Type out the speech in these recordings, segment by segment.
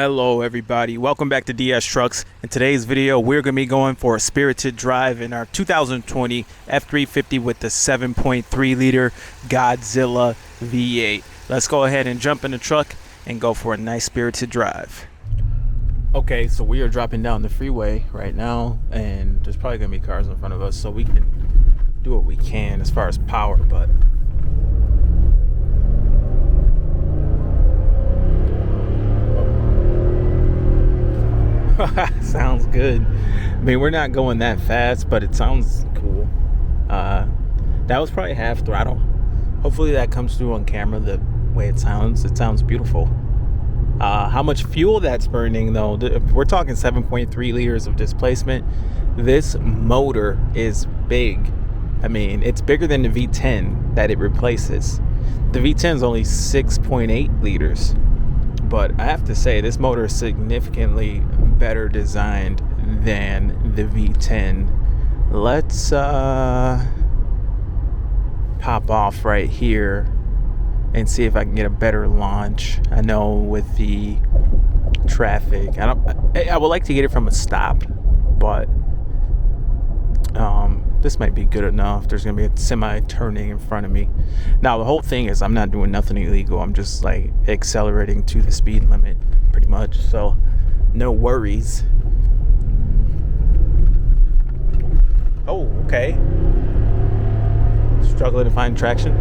Hello everybody, welcome back to DS Trucks. In today's video we're going to be going for a spirited drive in our 2020 F350 with the 7.3 liter Godzilla V8. Let's go ahead and jump in the truck and go for a nice spirited drive. Okay, so we are dropping down the freeway right now and there's probably going to be cars in front of us, so we can do what we can as far as power, but sounds good. I mean, we're not going that fast, but it sounds cool. That was probably half throttle. Hopefully that comes through on camera the way it sounds. It sounds beautiful. How much fuel that's burning though, we're talking 7.3 liters of displacement. This motor is big. I mean, it's bigger than the V10 that it replaces. The V10 is only 6.8 liters. But I have to say, this motor is significantly better designed than the V10. Let's pop off right here and see if I can get a better launch. I know with the traffic, I would like to get it from a stop, but this might be good enough. There's gonna be a semi turning in front of me. Now the whole thing is I'm not doing nothing illegal. I'm just like accelerating to the speed limit pretty much, so no worries. Oh, okay. Struggling to find traction.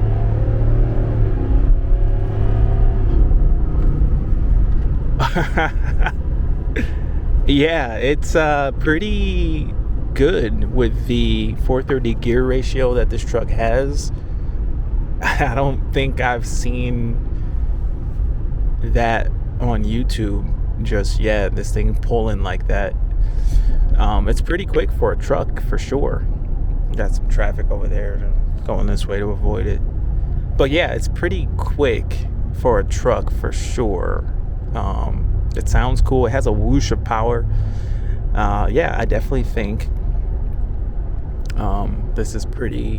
Yeah, it's pretty good with the 430 gear ratio that this truck has. I don't think I've seen that on YouTube just yet, this thing pulling like that. It's pretty quick for a truck for sure. Got some traffic over there, going this way to avoid it, but yeah, it's pretty quick for a truck for sure. It sounds cool. It has a whoosh of power. Yeah, I definitely think this is pretty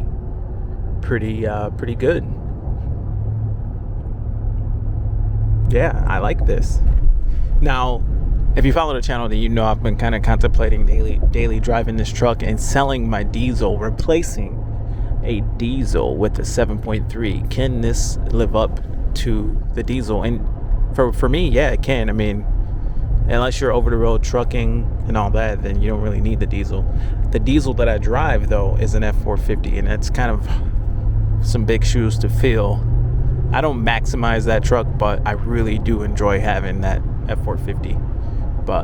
good. Yeah, I like this. Now, if you follow the channel, then you know I've been kind of contemplating daily driving this truck and selling my diesel, replacing a diesel with a 7.3. Can this live up to the diesel? And for me, yeah, it can. I mean, unless you're over the road trucking and all that, then you don't really need the diesel. The diesel that I drive though is an F450, and it's kind of some big shoes to fill. I don't maximize that truck, but I really do enjoy having that F450. But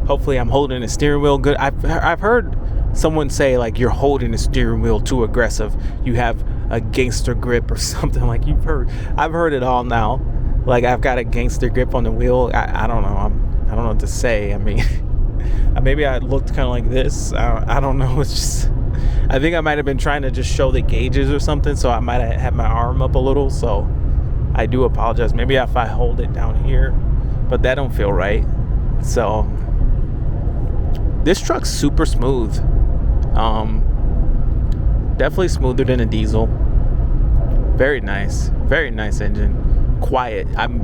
hopefully I'm holding the steering wheel good. I've heard someone say like you're holding the steering wheel too aggressive. You have a gangster grip or something. Like I've heard it all now. Like I've got a gangster grip on the wheel. I don't know. I don't know what to say. I mean, maybe I looked kind of like this. I don't know. It's just, I think I might have been trying to just show the gauges or something. So I might have had my arm up a little. So I do apologize. Maybe if I hold it down here, but that don't feel right. So this truck's super smooth. Definitely smoother than a diesel. Very nice engine. Quiet. I'm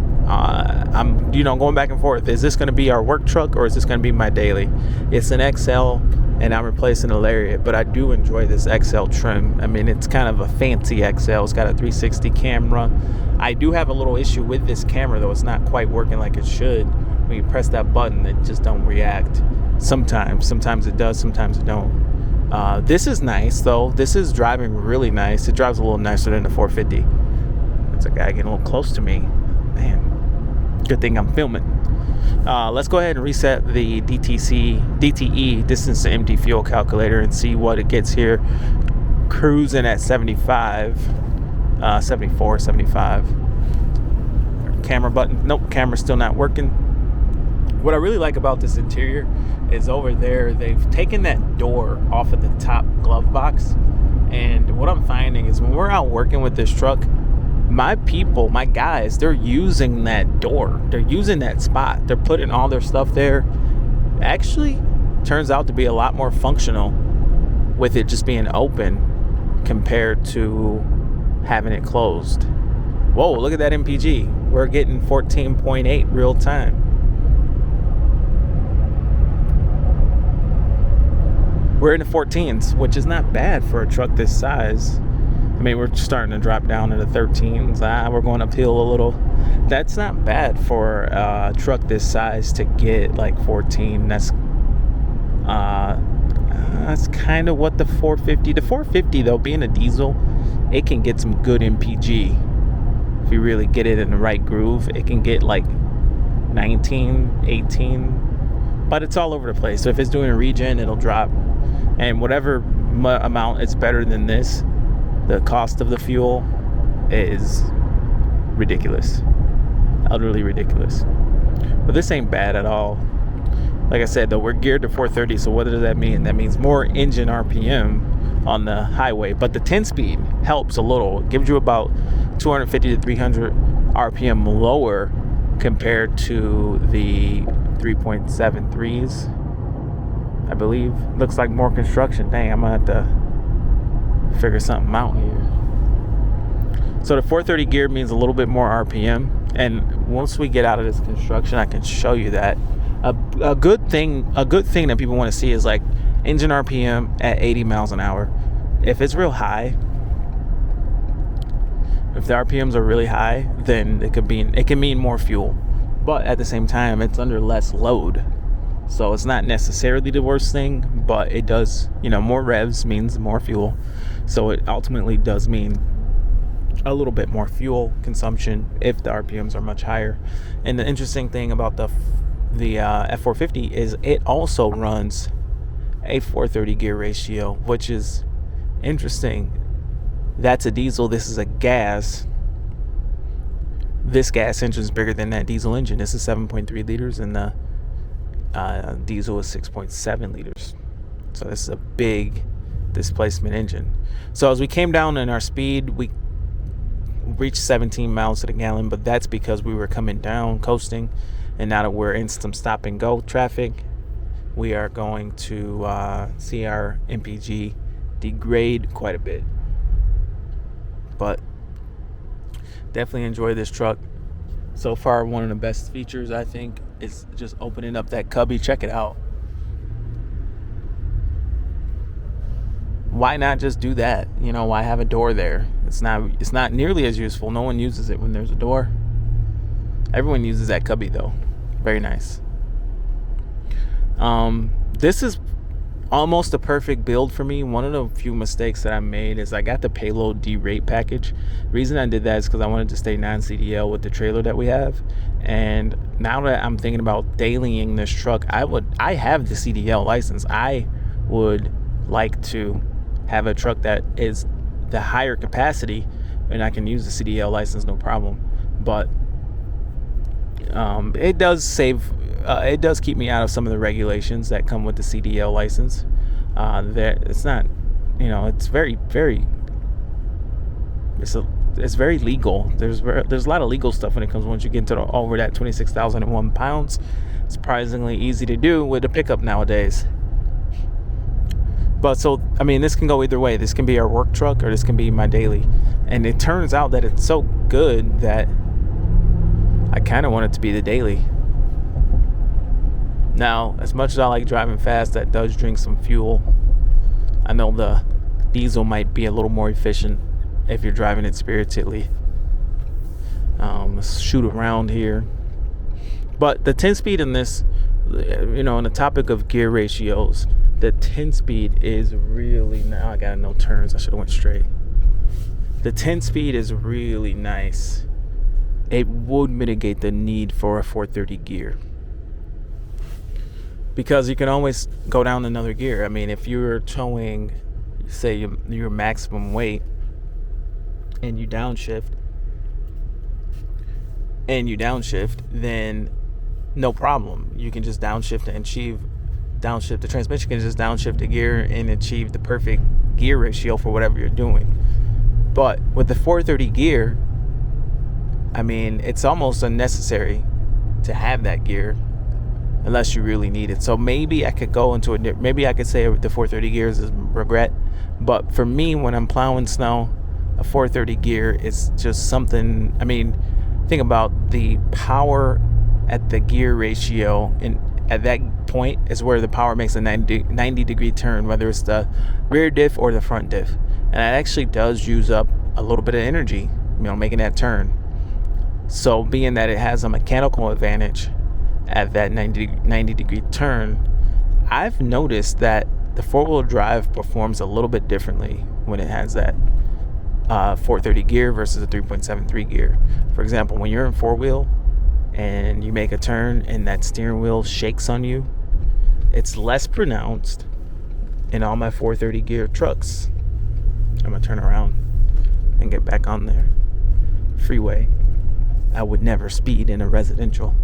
going back and forth. Is this going to be our work truck or is this going to be my daily? It's an XL and I'm replacing a Lariat, but I do enjoy this XL trim. I mean, it's kind of a fancy XL. It's got a 360 camera. I do have a little issue with this camera though. It's not quite working like it should. When you press that button, it just don't react. Sometimes it does, sometimes it don't. This is nice though. This is driving really nice. It drives a little nicer than the 450. It's a guy getting a little close to me. Man, good thing I'm filming. Let's go ahead and reset the DTE, distance to empty fuel calculator, and see what it gets here. Cruising at 75, 74, 75. Camera button. Nope, camera's still not working. What I really like about this interior is over there, they've taken that door off of the top glove box. And what I'm finding is when we're out working with this truck, my guys, they're using that door. They're using that spot. They're putting all their stuff there. Actually, turns out to be a lot more functional with it just being open compared to having it closed. Whoa, look at that MPG. we're getting 14.8 real time. We're in the 14s, which is not bad for a truck this size. I mean, we're starting to drop down into 13s. We're going uphill a little. That's not bad for a truck this size to get like 14. That's kind of what the 450 though, being a diesel, it can get some good MPG. If you really get it in the right groove, it can get like 19, 18, but it's all over the place. So if it's doing a regen, it'll drop. And whatever amount is better than this, the cost of the fuel is ridiculous. Utterly ridiculous. But this ain't bad at all. Like I said, though, we're geared to 430, so what does that mean? That means more engine RPM on the highway. But the 10-speed helps a little. It gives you about 250 to 300 RPM lower compared to the 3.73s. I believe. Looks like more construction. Dang, I'm gonna have to figure something out here. So the 430 gear means a little bit more RPM, and once we get out of this construction, I can show you that. A good thing that people want to see is like engine RPM at 80 miles an hour. If it's real high, if the RPMs are really high, then it can mean more fuel, but at the same time, it's under less load. So it's not necessarily the worst thing, but it does, more revs means more fuel. So it ultimately does mean a little bit more fuel consumption if the RPMs are much higher. And the interesting thing about the F450 is it also runs a 430 gear ratio, which is interesting. That's a diesel. This is a gas. This gas engine is bigger than that diesel engine. This is 7.3 liters, and the diesel is 6.7 liters. So this is a big displacement engine. So as we came down in our speed, we reached 17 miles to the gallon, but that's because we were coming down, coasting, and now that we're in some stop and go traffic, we are going to see our MPG degrade quite a bit. But definitely enjoy this truck. So far, one of the best features, I think, is just opening up that cubby. Check it out. Why not just do that? Why have a door there? It's not nearly as useful. No one uses it when there's a door. Everyone uses that cubby though. Very nice. This is almost a perfect build for me. One of the few mistakes that I made is I got the payload D-rate package. The reason I did that is because I wanted to stay non-CDL with the trailer that we have. And now that I'm thinking about dailying this truck, I have the CDL license. I would like to have a truck that is the higher capacity, and I can use the CDL license no problem. But it does keep me out of some of the regulations that come with the CDL license. That it's not, it's very legal. There's a lot of legal stuff when it comes once you get into over that 26,001 pounds. Surprisingly easy to do with a pickup nowadays. But so, this can go either way. This can be our work truck or this can be my daily. And it turns out that it's so good that I kind of want it to be the daily. Now, as much as I like driving fast, that does drink some fuel. I know the diesel might be a little more efficient if you're driving it spiritedly. Let's shoot around here. But the 10-speed in this, on the topic of gear ratios, the 10-speed is really, now I got no turns. I should have went straight. The 10-speed is really nice. It would mitigate the need for a 430 gear, because you can always go down another gear. If you're towing, say, your maximum weight, and you downshift, then no problem. You can just downshift and achieve downshift. The transmission can just downshift a gear and achieve the perfect gear ratio for whatever you're doing. But with the 430 gear, it's almost unnecessary to have that gear unless you really need it. So maybe I could go into maybe I could say the 430 gears is regret. But for me, when I'm plowing snow, a 430 gear is just something. Think about the power at the gear ratio, and at that point is where the power makes a 90 degree turn, whether it's the rear diff or the front diff. And it actually does use up a little bit of energy, making that turn. So being that it has a mechanical advantage at that 90 degree turn, I've noticed that the four-wheel drive performs a little bit differently when it has that 430 gear versus a 3.73 gear. For example, when you're in four-wheel and you make a turn and that steering wheel shakes on you, it's less pronounced in all my 430 gear trucks. I'm gonna turn around and get back on there. Freeway. I would never speed in a residential.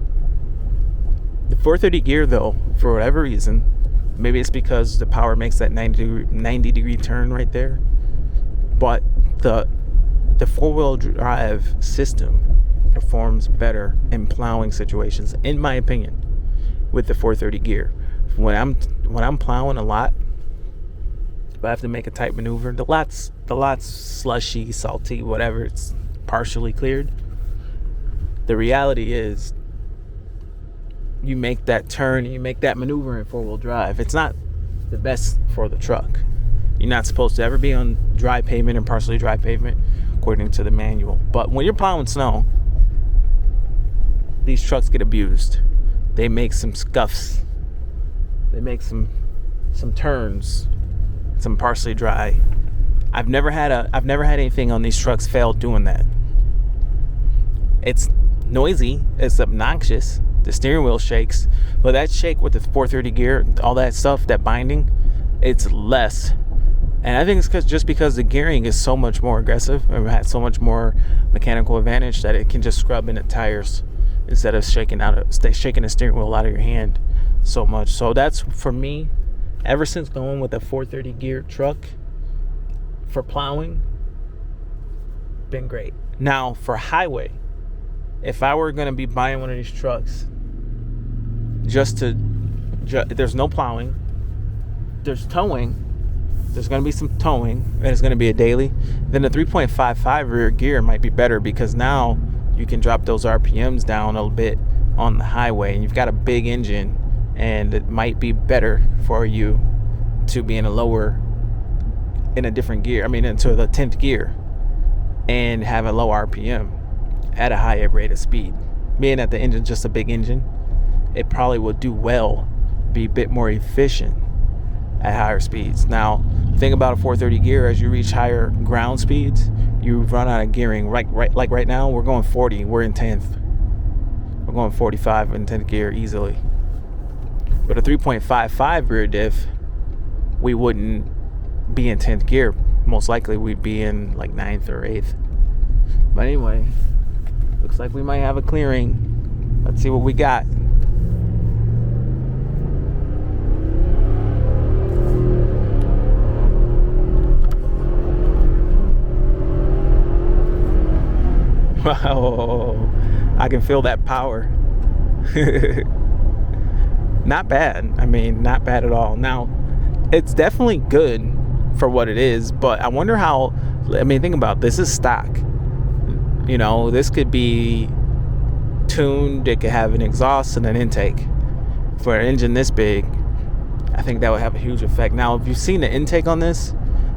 The 430 gear though, for whatever reason, maybe it's because the power makes that 90 degree turn right there, but the four-wheel drive system performs better in plowing situations, in my opinion, with the 430 gear. When I'm plowing a lot, if I have to make a tight maneuver, the lot's slushy, salty, whatever, it's partially cleared. The reality is, you make that turn, you make that maneuver in four-wheel drive. It's not the best for the truck. You're not supposed to ever be on dry pavement and partially dry pavement, according to the manual. But when you're plowing snow, these trucks get abused. They make some scuffs. They make some turns, some partially dry. I've never had anything on these trucks fail doing that. It's noisy. It's obnoxious. The steering wheel shakes, but that shake with the 430 gear, all that stuff, that binding, it's less. And I think it's just because the gearing is so much more aggressive, or has so much more mechanical advantage, that it can just scrub in the tires instead of shaking the steering wheel out of your hand so much. So that's, for me, ever since going with a 430 gear truck for plowing, been great. Now for highway, if I were going to be buying one of these trucks, there's no plowing, there's towing, there's going to be some towing, and it's going to be a daily, then the 3.55 rear gear might be better, because now you can drop those RPMs down a little bit on the highway, and you've got a big engine, and it might be better for you to be in a different gear, into the 10th gear, and have a low RPM at a higher rate of speed. Being that the engine's just a big engine, it probably will do well, be a bit more efficient at higher speeds. Now, think about a 430 gear. As you reach higher ground speeds, you run out of gearing. Like right now, we're going 40. We're in 10th. We're going 45 in 10th gear easily. But a 3.55 rear diff, we wouldn't be in 10th gear. Most likely, we'd be in like 9th or 8th. But anyway, looks like we might have a clearing. Let's see what we got. Wow, I can feel that power. Not bad. Not bad at all. Now, it's definitely good for what it is, but I wonder how, think about it. This is stock. This could be tuned. It could have an exhaust and an intake. For an engine this big, I think that would have a huge effect. Now, if you've seen the intake on this,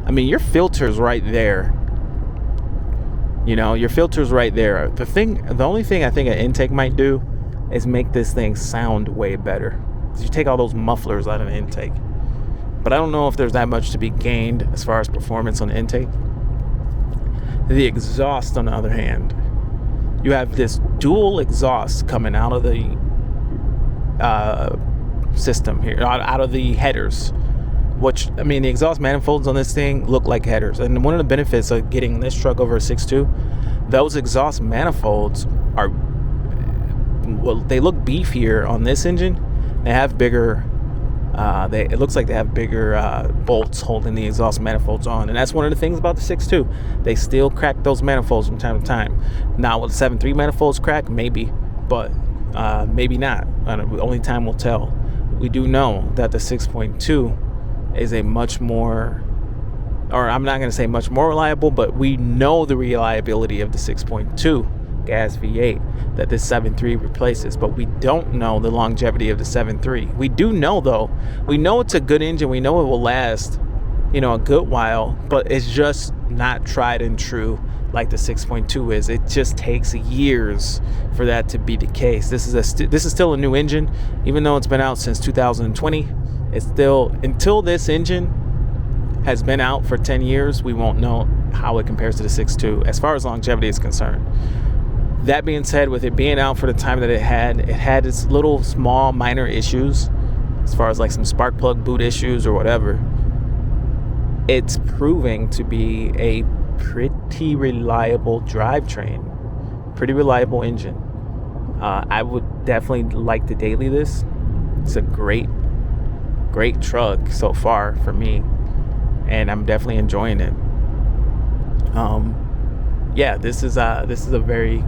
your filter's right there. Your filter's right there. The only thing I think an intake might do is make this thing sound way better. You take all those mufflers out of the intake. But I don't know if there's that much to be gained as far as performance on the intake. The exhaust, on the other hand, you have this dual exhaust coming out of the system here, out of the headers. Which, the exhaust manifolds on this thing look like headers. And one of the benefits of getting this truck over a 6.2, those exhaust manifolds they look beefier on this engine. They have bigger, it looks like they have bigger bolts holding the exhaust manifolds on. And that's one of the things about the 6.2. They still crack those manifolds from time to time. Now, will the 7.3 manifolds crack? Maybe. But maybe not. Only time will tell. We do know that the 6.2 is a much more, or I'm not going to say much more reliable, but we know the reliability of the 6.2 gas V8 that this 7.3 replaces, but we don't know the longevity of the 7.3. We do know, though, we know it's a good engine. We know it will last, you know, a good while, but it's just not tried and true like the 6.2 is. It just takes years for that to be the case. This is still a new engine, even though it's been out since 2020. It's still, until this engine has been out for 10 years, we won't know how it compares to the 6.2 as far as longevity is concerned. That being said, with it being out for the time that it had its little small minor issues as far as like some spark plug boot issues or whatever. It's proving to be a pretty reliable drivetrain, pretty reliable engine. I would definitely like to daily this. It's a great truck so far for me, and I'm definitely enjoying it. Yeah, this is a very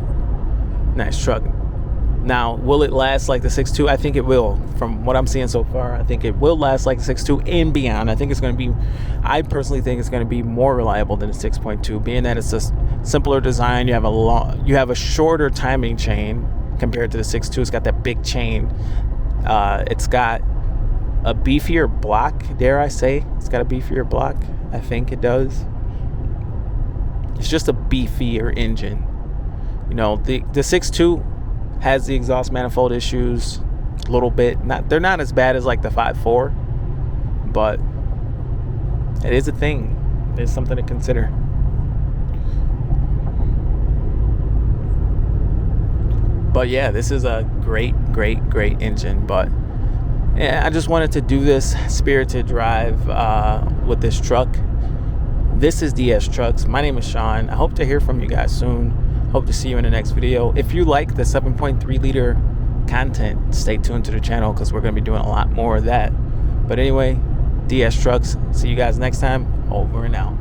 nice truck. Now, will it last like the 6.2? I think it will. From what I'm seeing so far, I think it will last like the 6.2 and beyond. I personally think it's going to be more reliable than the 6.2, being that it's a simpler design. You have a shorter timing chain compared to the 6.2. It's got that big chain. It's got a beefier block, dare I say. It's got a beefier block. I think it does. It's just a beefier engine. You know, the 6.2 has the exhaust manifold issues a little bit. They're not as bad as like the 5.4, but it is a thing. It's something to consider. But yeah, this is a great engine. But yeah, I just wanted to do this spirited drive with this truck. This is DS Trucks. My name is Sean. I hope to hear from you guys soon. Hope to see you in the next video. If you like the 7.3 liter content, stay tuned to the channel because we're going to be doing a lot more of that. But anyway, DS Trucks. See you guys next time. Over and out.